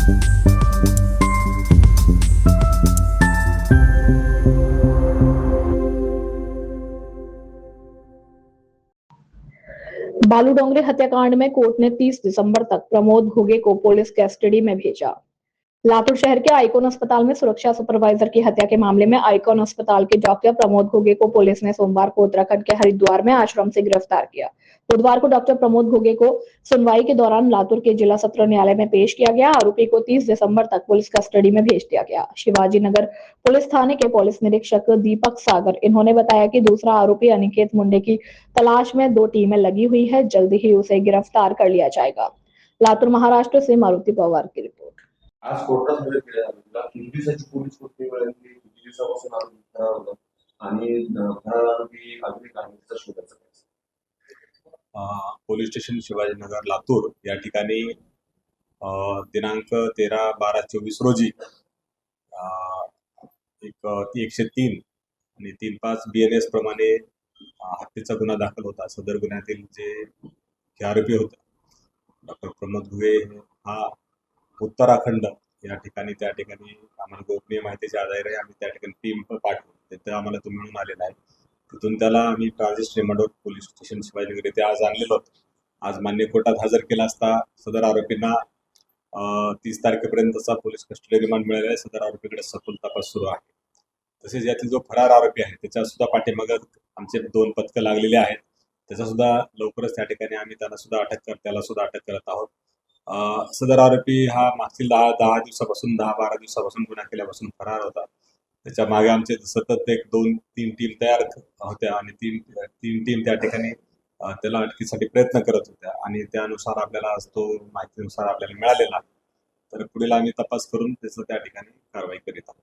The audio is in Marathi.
बालू डोंगरी हत्याकांड में कोर्ट ने 30 दिसंबर तक प्रमोद घुगे को पुलिस कस्टडी में भेजा। लातूर शहर के आइकॉन अस्पताल में सुरक्षा सुपरवाइजर की हत्या के मामले में आइकॉन अस्पताल के डॉक्टर प्रमोद घुगे को पुलिस ने सोमवार को उत्तराखंड के हरिद्वार में आश्रम से गिरफ्तार किया। बुधवार को डॉक्टर प्रमोद घुगे को सुनवाई के दौरान लातूर के जिला सत्र न्यायालय में पेश किया गया। आरोपी को 30 दिसंबर तक पुलिस कस्टडी में भेज दिया गया। शिवाजी नगर पुलिस थाने के पुलिस निरीक्षक दीपक सागर इन्होंने बताया कि दूसरा आरोपी अनिकेत मुंडे की तलाश में 2 टीमें लगी हुई है। जल्द ही उसे गिरफ्तार कर लिया जाएगा। लातूर महाराष्ट्र से मारुति पवार की रिपोर्ट। आज कोर्टात हजर केला किती दिवसाची पोलीस कोठडी मिळाली, किती दिवसापासून आरोपी फरार होता आणि फरार आरोपी अजून काहीचा शोधाचा पोलीस स्टेशन शिवाजीनगर लातूर या ठिकाणी दिनांक 13/12/24 रोजी एक 103 आणि 35 BNS प्रमाणे हत्येचा गुन्हा दाखल होता। सदर गुन्ह्यातील जे आरोपी होते डॉक्टर प्रमोद घुगे हा उत्तराखंड या ठिकाणी त्या ठिकाणी आम्हाला गोपनीय माहितीच्या आधारे आम्ही त्या ठिकाणी टीम पाठवून तिथे आम्हाला तो मिळून आलेला आहे। तिथून त्याला आम्ही ट्रान्झिट रिमांडवर पोलीस स्टेशन शिवाजीनगर येथे आज आणलेलो होतो। आज मान्य कोर्टात हजर केला असता सदर आरोपींना 30 तारखेपर्यंतचा पोलीस कस्टडी रिमांड मिळाला आहे। सदर आरोपीकडे सखोल तपास सुरू आहे। तसेच यातील जो फरार आरोपी आहे त्याच्या सुद्धा पाठीमागे आमचे 2 पथकं लागलेले आहेत। त्याचा सुद्धा लवकरच त्या ठिकाणी आम्ही त्याला सुद्धा अटक करत आहोत। सदर आरोपी हा मागील 10 दिवसापासून 10-12 दिवसापासून गुन्हा केल्यापासून फरार होता। त्याच्या मागे आमचे सतत 1-2-3 टीम तयार होत्या आणि तीन टीम त्या ठिकाणी त्याला अटकेसाठी प्रयत्न करत होत्या आणि त्यानुसार आपल्याला तो माहितीनुसार आपल्याला मिळालेला। तर पुढील आम्ही तपास करून त्याचं त्या ठिकाणी कारवाई करीत आहोत।